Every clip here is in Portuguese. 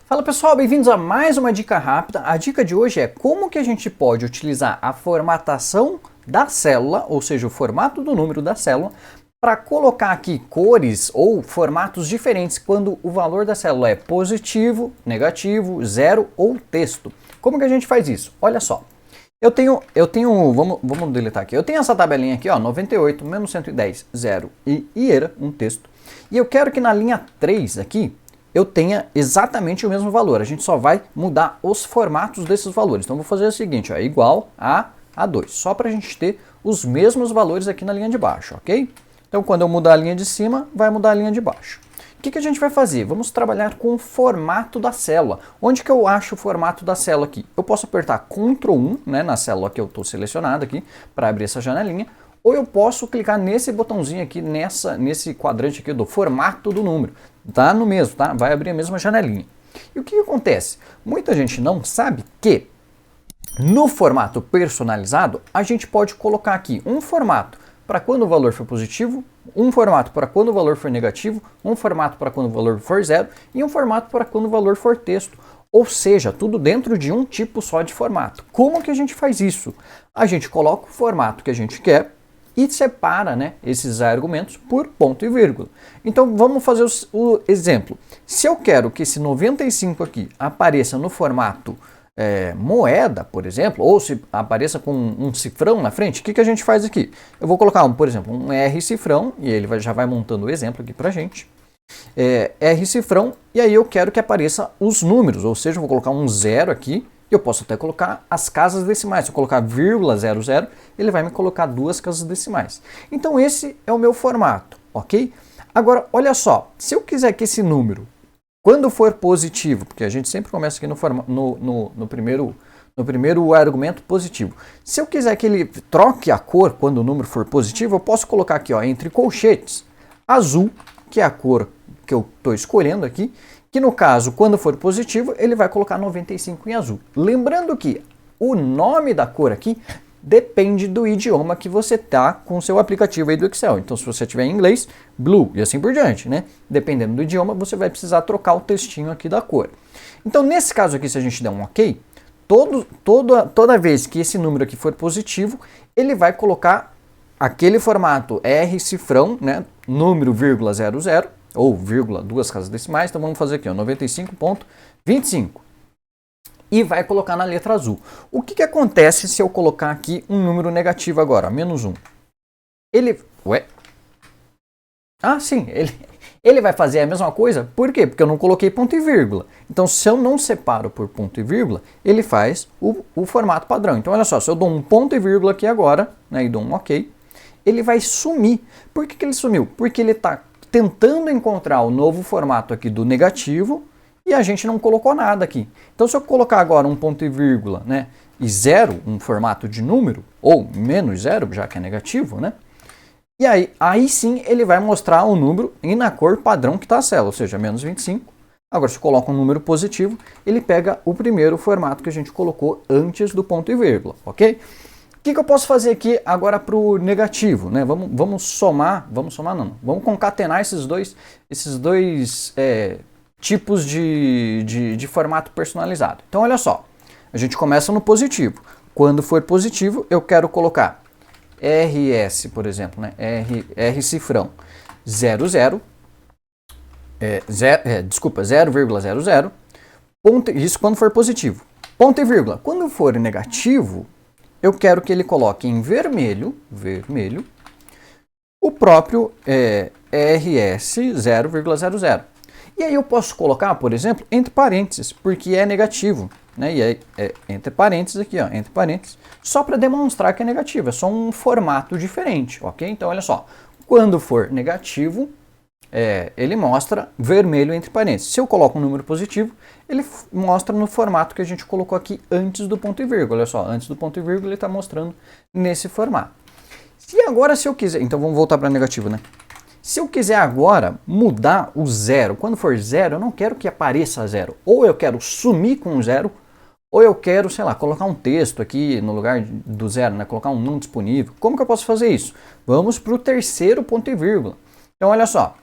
Fala pessoal, bem-vindos a mais uma dica rápida. A dica de hoje é como que a gente pode utilizar a formatação da célula, ou seja, o formato do número da célula, para colocar aqui cores ou formatos diferentes quando o valor da célula é positivo, negativo, zero ou texto. Como que a gente faz isso? Olha só, vamos deletar aqui. Eu tenho essa tabelinha aqui, ó, 98, menos 110, 0 e IERA, um texto. E eu quero que na linha 3 aqui, eu tenha exatamente o mesmo valor. A gente só vai mudar os formatos desses valores. Então, vou fazer o seguinte, ó, igual a 2, só para a gente ter os mesmos valores aqui na linha de baixo, ok? Então, quando eu mudar a linha de cima, vai mudar a linha de baixo. O que a gente vai fazer? Vamos trabalhar com o formato da célula. Onde que eu acho o formato da célula aqui? Eu posso apertar Ctrl 1, né, na célula que eu estou selecionado aqui, para abrir essa janelinha, ou eu posso clicar nesse botãozinho aqui, nesse quadrante aqui do formato do número. Tá no mesmo, tá? Vai abrir a mesma janelinha. E o que acontece? Muita gente não sabe que no formato personalizado, a gente pode colocar aqui um formato para quando o valor for positivo, um formato para quando o valor for negativo, um formato para quando o valor for zero e um formato para quando o valor for texto. Ou seja, tudo dentro de um tipo só de formato. Como que a gente faz isso? A gente coloca o formato que a gente quer e separa, né, esses argumentos por ponto e vírgula. Então vamos fazer o exemplo. Se eu quero que esse 95 aqui apareça no formato moeda, por exemplo, ou se apareça com um cifrão na frente, o que a gente faz aqui? Eu vou colocar, por exemplo, um R cifrão, e ele já vai montando o exemplo aqui pra gente. R cifrão, e aí eu quero que apareça os números, ou seja, eu vou colocar um 0 aqui, e eu posso até colocar as casas decimais. Se eu colocar vírgula 00, ele vai me colocar duas casas decimais. Então esse é o meu formato, ok? Agora, olha só, se eu quiser que esse número, quando for positivo, porque a gente sempre começa aqui no primeiro argumento positivo. Se eu quiser que ele troque a cor quando o número for positivo, eu posso colocar aqui, ó, entre colchetes, azul, que é a cor que eu estou escolhendo aqui, que no caso, quando for positivo, ele vai colocar 95 em azul. Lembrando que o nome da cor aqui depende do idioma que você está com o seu aplicativo aí do Excel. Então, se você tiver em inglês, blue e assim por diante, né? Dependendo do idioma, você vai precisar trocar o textinho aqui da cor. Então, nesse caso aqui, se a gente der um OK, toda vez que esse número aqui for positivo, ele vai colocar aquele formato R cifrão, né? Número vírgula 00, ou vírgula, duas casas decimais. Então, vamos fazer aqui, ó, 95,25. E vai colocar na letra azul. O que acontece se eu colocar aqui um número negativo agora, menos 1? Ele vai fazer a mesma coisa? Por quê? Porque eu não coloquei ponto e vírgula. Então, se eu não separo por ponto e vírgula, ele faz o formato padrão. Então, olha só, se eu dou um ponto e vírgula aqui agora, né, e dou um OK, ele vai sumir. Por que ele sumiu? Porque ele está tentando encontrar o novo formato aqui do negativo, e a gente não colocou nada aqui. Então, se eu colocar agora um ponto e vírgula, né, e zero, um formato de número, ou menos zero, já que é negativo, né? E aí sim ele vai mostrar o número e na cor padrão que está a célula, ou seja, menos 25. Agora, se eu coloco um número positivo, ele pega o primeiro formato que a gente colocou antes do ponto e vírgula, ok? O que eu posso fazer aqui agora para o negativo, né? Vamos concatenar esses dois tipos de formato personalizado. Então, olha só, a gente começa no positivo. Quando for positivo, eu quero colocar RS, por exemplo, né? R cifrão 00, 0,00, isso quando for positivo. Ponto e vírgula. Quando for negativo, eu quero que ele coloque em vermelho, o próprio RS 0,00. E aí eu posso colocar, por exemplo, entre parênteses, porque é negativo, né? E aí entre parênteses aqui, ó, entre parênteses, só para demonstrar que é negativo, é só um formato diferente, ok? Então, olha só, quando for negativo, ele mostra vermelho entre parênteses. Se eu coloco um número positivo, ele mostra no formato que a gente colocou aqui antes do ponto e vírgula. Olha só, antes do ponto e vírgula ele está mostrando nesse formato. E agora, se eu quiser, então vamos voltar para negativo, né? Se eu quiser agora mudar o zero, quando for zero, eu não quero que apareça zero. Ou eu quero sumir com o zero, ou eu quero, sei lá, colocar um texto aqui no lugar do zero, né? Colocar um não disponível. Como que eu posso fazer isso? Vamos para o terceiro ponto e vírgula. Então, olha só.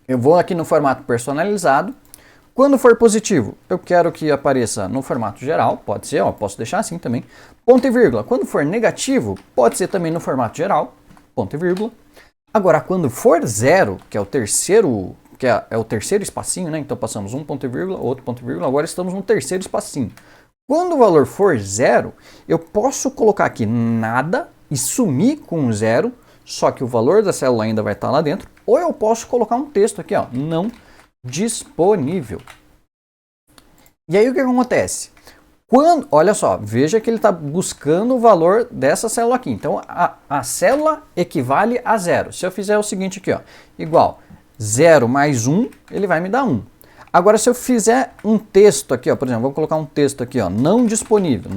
Eu vou aqui no formato personalizado. Quando for positivo, eu quero que apareça no formato geral, pode ser, ó, posso deixar assim também. Ponto e vírgula. Quando for negativo, pode ser também no formato geral, ponto e vírgula. Agora, quando for zero, que é o terceiro, é o terceiro espacinho, né? Então passamos um ponto e vírgula, outro ponto e vírgula, agora estamos no terceiro espacinho. Quando o valor for zero, eu posso colocar aqui nada e sumir com zero, só que o valor da célula ainda vai estar lá dentro, ou eu posso colocar um texto aqui, ó, não disponível. E aí o que acontece? Olha só, veja que ele está buscando o valor dessa célula aqui. Então a célula equivale a zero. Se eu fizer o seguinte aqui, ó, igual 0 mais 1, ele vai me dar 1. Agora se eu fizer um texto aqui, ó, por exemplo, vou colocar um texto aqui, ó, não disponível,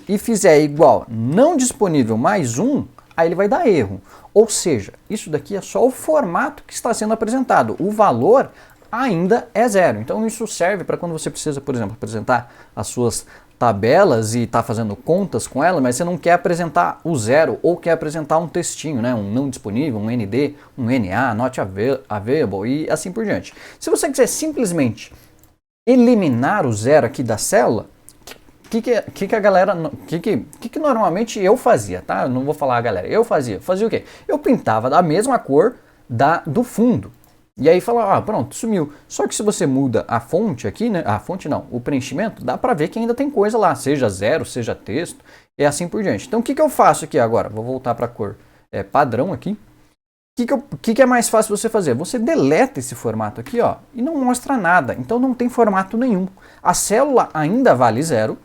e fizer igual não disponível mais 1, aí ele vai dar erro. Ou seja, isso daqui é só o formato que está sendo apresentado. O valor ainda é zero. Então isso serve para quando você precisa, por exemplo, apresentar as suas tabelas e está fazendo contas com ela, mas você não quer apresentar o zero ou quer apresentar um textinho, né? Um não disponível, um ND, um NA, not available e assim por diante. Se você quiser simplesmente eliminar o zero aqui da célula, que a galera, que normalmente eu fazia, tá? Eu não vou falar a galera, eu fazia o quê? Eu pintava da mesma cor do fundo. E aí fala, pronto, sumiu. Só que se você muda a fonte aqui, né? A fonte não, o preenchimento, dá pra ver que ainda tem coisa lá, seja zero, seja texto, e assim por diante. Então o que eu faço aqui agora? Vou voltar pra cor padrão aqui. O que é mais fácil você fazer? Você deleta esse formato aqui, ó, e não mostra nada. Então não tem formato nenhum. A célula ainda vale zero,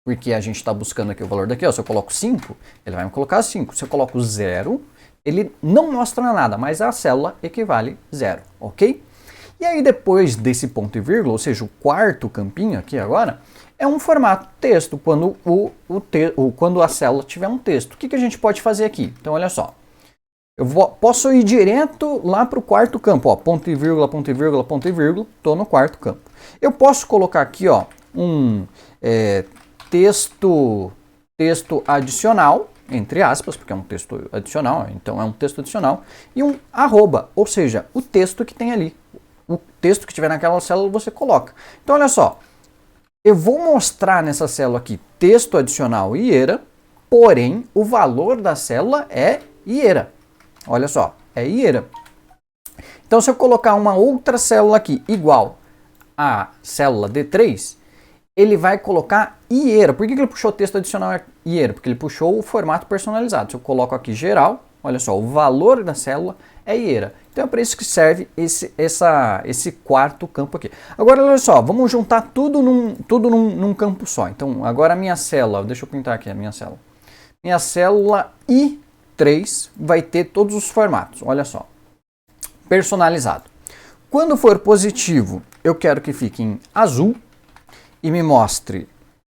porque a gente está buscando aqui o valor daqui, ó. Se eu coloco 5, ele vai me colocar 5. Se eu coloco 0, ele não mostra nada, mas a célula equivale 0, ok? E aí depois desse ponto e vírgula, ou seja, o quarto campinho aqui agora, é um formato texto, quando, quando a célula tiver um texto. O que a gente pode fazer aqui? Então olha só, posso ir direto lá para o quarto campo, ó, ponto e vírgula, ponto e vírgula, ponto e vírgula, estou no quarto campo. Eu posso colocar aqui, ó, um texto adicional, entre aspas, porque é um texto adicional, então é um texto adicional, e um arroba, ou seja, o texto que tem ali. O texto que tiver naquela célula você coloca. Então olha só, eu vou mostrar nessa célula aqui texto adicional IERA, porém o valor da célula é IERA. Olha só, é IERA. Então se eu colocar uma outra célula aqui igual à célula D3, ele vai colocar IERA. Por que ele puxou texto adicional IERA? Porque ele puxou o formato personalizado. Se eu coloco aqui geral, olha só, o valor da célula é IERA. Então é para isso que serve esse quarto campo aqui. Agora olha só, vamos juntar tudo num campo só. Então agora a minha célula, deixa eu pintar aqui a minha célula. Minha célula I3 vai ter todos os formatos, olha só. Personalizado. Quando for positivo, eu quero que fique em azul e me mostre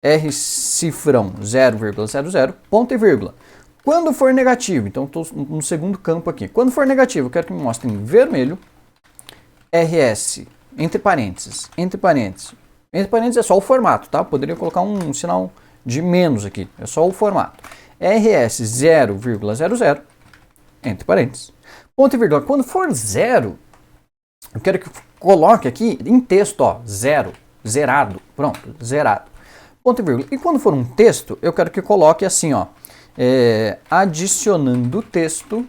R cifrão 0,00, ponto e vírgula. Quando for negativo, então estou no segundo campo aqui. Quando for negativo, eu quero que me mostre em vermelho, RS, entre parênteses. Entre parênteses é só o formato, tá? Poderia colocar um sinal de menos aqui, é só o formato. RS 0,00, entre parênteses, ponto e vírgula. Quando for zero, eu quero que coloque aqui em texto, ó, zero. Zerado, pronto, zerado. Ponto e vírgula. E quando for um texto, eu quero que coloque assim, ó, adicionando texto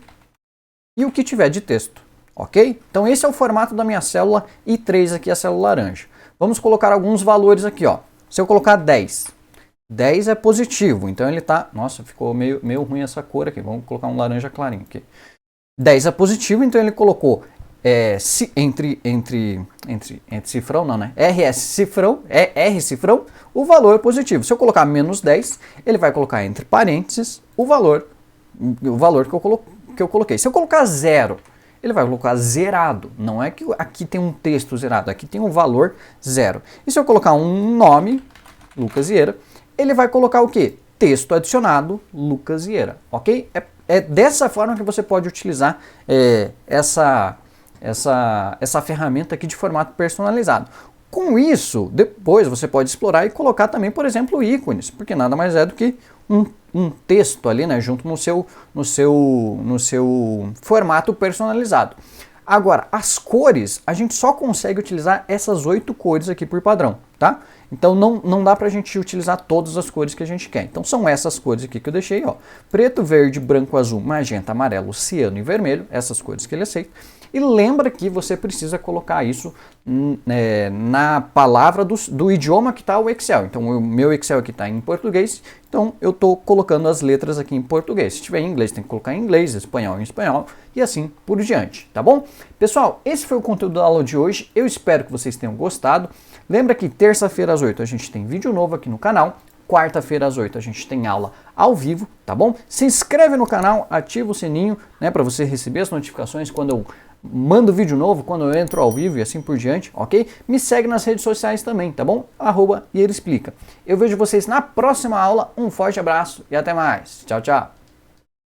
e o que tiver de texto, ok? Então esse é o formato da minha célula I3 aqui, a célula laranja. Vamos colocar alguns valores aqui, ó. Se eu colocar 10, 10 é positivo, então ele tá, nossa, ficou meio ruim essa cor aqui, vamos colocar um laranja clarinho aqui. 10 é positivo, então ele colocou entre cifrão, não, né? RS cifrão, R cifrão, o valor positivo. Se eu colocar menos 10, ele vai colocar entre parênteses o valor que eu coloquei. Se eu colocar 0, ele vai colocar zerado. Não é que aqui tem um texto zerado, aqui tem um valor 0. E se eu colocar um nome, Lucas Vieira, ele vai colocar o quê? Texto adicionado, Lucas Vieira, ok? É dessa forma que você pode utilizar essa ferramenta aqui de formato personalizado. Com isso, depois você pode explorar e colocar também, por exemplo, ícones, porque nada mais é do que um texto ali, né, junto no seu formato personalizado. Agora, as cores, a gente só consegue utilizar essas 8 cores aqui por padrão, tá? Então não dá pra gente utilizar todas as cores que a gente quer. Então são essas cores aqui que eu deixei, ó. Preto, verde, branco, azul, magenta, amarelo, ciano e vermelho, essas cores que ele aceita. E lembra que você precisa colocar isso na palavra do idioma que está o Excel. Então o meu Excel aqui está em português, então eu estou colocando as letras aqui em português. Se tiver em inglês, tem que colocar em inglês, espanhol em espanhol e assim por diante, tá bom? Pessoal, esse foi o conteúdo da aula de hoje. Eu espero que vocês tenham gostado. Lembra que terça-feira às 8 a gente tem vídeo novo aqui no canal. Quarta-feira às 8 a gente tem aula ao vivo, tá bom? Se inscreve no canal, ativa o sininho, né, para você receber as notificações quando eu mando vídeo novo, quando eu entro ao vivo e assim por diante, ok? Me segue nas redes sociais também, tá bom? @EiroExplica. Eu vejo vocês na próxima aula, um forte abraço e até mais. Tchau, tchau!